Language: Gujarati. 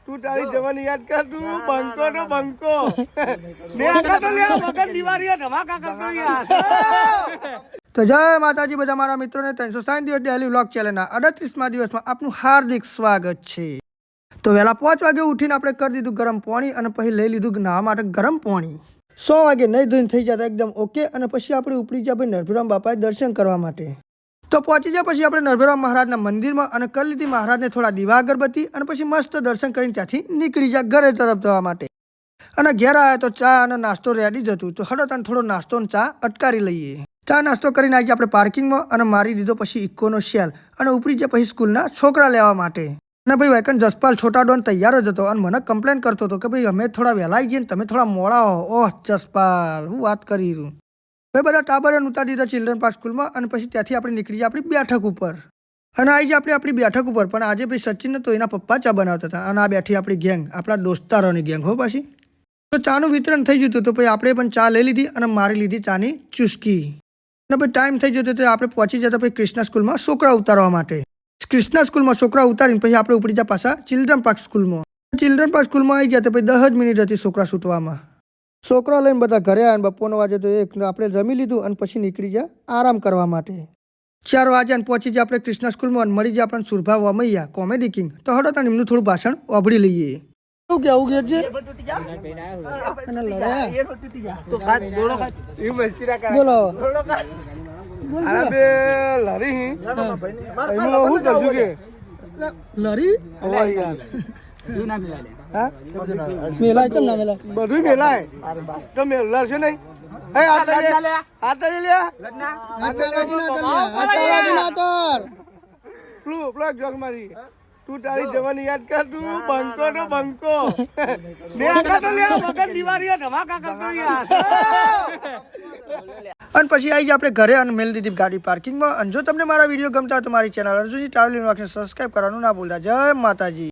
તું તારી જવાની યાદ કર, તું બંકો નો બંકો બે આખા તો લે વગર દિવાળીએ ધમાકા કરતો યાર। તો જય માતાજી બધા મારા મિત્રોને 360 દિવસ ડેલી વ્લોગ ચેનલના 38મા દિવસમાં આપનું હાર્દિક સ્વાગત છે। તો વહેલા 5 વાગે ઉઠીને આપણે કરી દીધું ગરમ પાણી અને પછી લઈ લીધું નાવા માટે ગરમ પાણી। 100 વાગે નહીં ધોઈને થઈ જતા એકદમ ઓકે અને પછી આપણે ઉપડી ગયા ભાઈ નરભીરામ બાપાએ દર્શન કરવા માટે। તો પહોંચી જાય પછી આપણે નરભીરામ મહારાજના મંદિરમાં અને કરી લીધી મહારાજને થોડા દીવા અગરબત્તી અને પછી મસ્ત દર્શન કરીને ત્યાંથી નીકળી જાય ઘરે તરફ જવા માટે। અને ઘેર આવ્યા તો ચા અને નાસ્તો રેડી જ હતું, તો હડો તને થોડો નાસ્તો અને ચા અટકારી લઈએ। ચા નાસ્તો કરીને આવી આપણે પાર્કિંગમાં અને મારી દીધો પછી ઇકોનો શેલ અને ઉપરી જાય પછી સ્કૂલના છોકરા લેવા માટે। અને ભાઈ વાયકન જસપાલ છોટા ડોન તૈયાર જ હતો અને મને કમ્પ્લેન કરતો હતો કે ભાઈ અમે થોડા વહેલા આવી જઈએ ને તમે થોડા મોડા હો। ઓહ જસપાલ, હું વાત કરી રહ્યું ભાઈ। બધા ટાબરે ઉતારી દીધા ચિલ્ડ્રન પાર્ક સ્કૂલમાં અને પછી ત્યાંથી આપણે નીકળી જાય આપણી બેઠક ઉપર અને આવી જાય આપણે આપણી બેઠક ઉપર। પણ આજે ભાઈ સચિન તો એના પપ્પા ચા બનાવતા હતા અને આ બેઠી આપણી ગેંગ, આપણા દોસ્તારોની ગેંગ હો પાછી। તો ચાનું વિતરણ થઈ જતું તો પછી આપણે પણ ચા લઈ લીધી અને મારી લીધી ચાની ચુસ્કી અને પછી ટાઈમ થઈ જતો તો આપણે પહોંચી જતા પછી કૃષ્ણા સ્કૂલમાં છોકરા ઉતારવા માટે। કૃષ્ણા સ્કૂલમાં છોકરા ઉતારીને પછી આપણે ઉપડી જાય પાછા ચિલ્ડ્રન પાર્ક સ્કૂલમાં। ચિલ્ડ્રન પાર્ક સ્કૂલમાં આવી જાય તો પછી 10 જ મિનિટ હતી છોકરા છૂટવામાં। છોકરા લઈને બધા ઘરે આવ્યા અને બપોરનો વાગે તો આપણે જમી લીધું અને પછી નીકળી જાય આરામ કરવા માટે। 4 વાગ્યા પહોંચી જાય આપણે કૃષ્ણા સ્કૂલમાં અને મળી જાય આપણને સુરભા વમૈયા કોમેડી કિંગ। તો હડો તને એમનું થોડું ભાષણ વાપરી લઈએ। શું કેવું ઘેર છે બોલો લરી મેલાય કેમ ના મેલાય? બધું મેલાય તો મેલર છે નહીં। તું તારી જવાની યાદ કર, તું બંકો નો બંકો બે આખા તો લે વગર દિવાળીએ ધમાકા કરતો યાર। અને પછી આવી જાય આપણે ઘરે અને મેલ દીધી ગાડી પાર્કિંગમાં। અને જો તમને મારા વિડીયો ગમતા હોય તો મારી ચેનલ અર્જુનજી ટ્રાવેલિંગ વ્લોગ્સને સબસ્ક્રાઇબ કરવાનું ના ભૂલતા। જય માતાજી।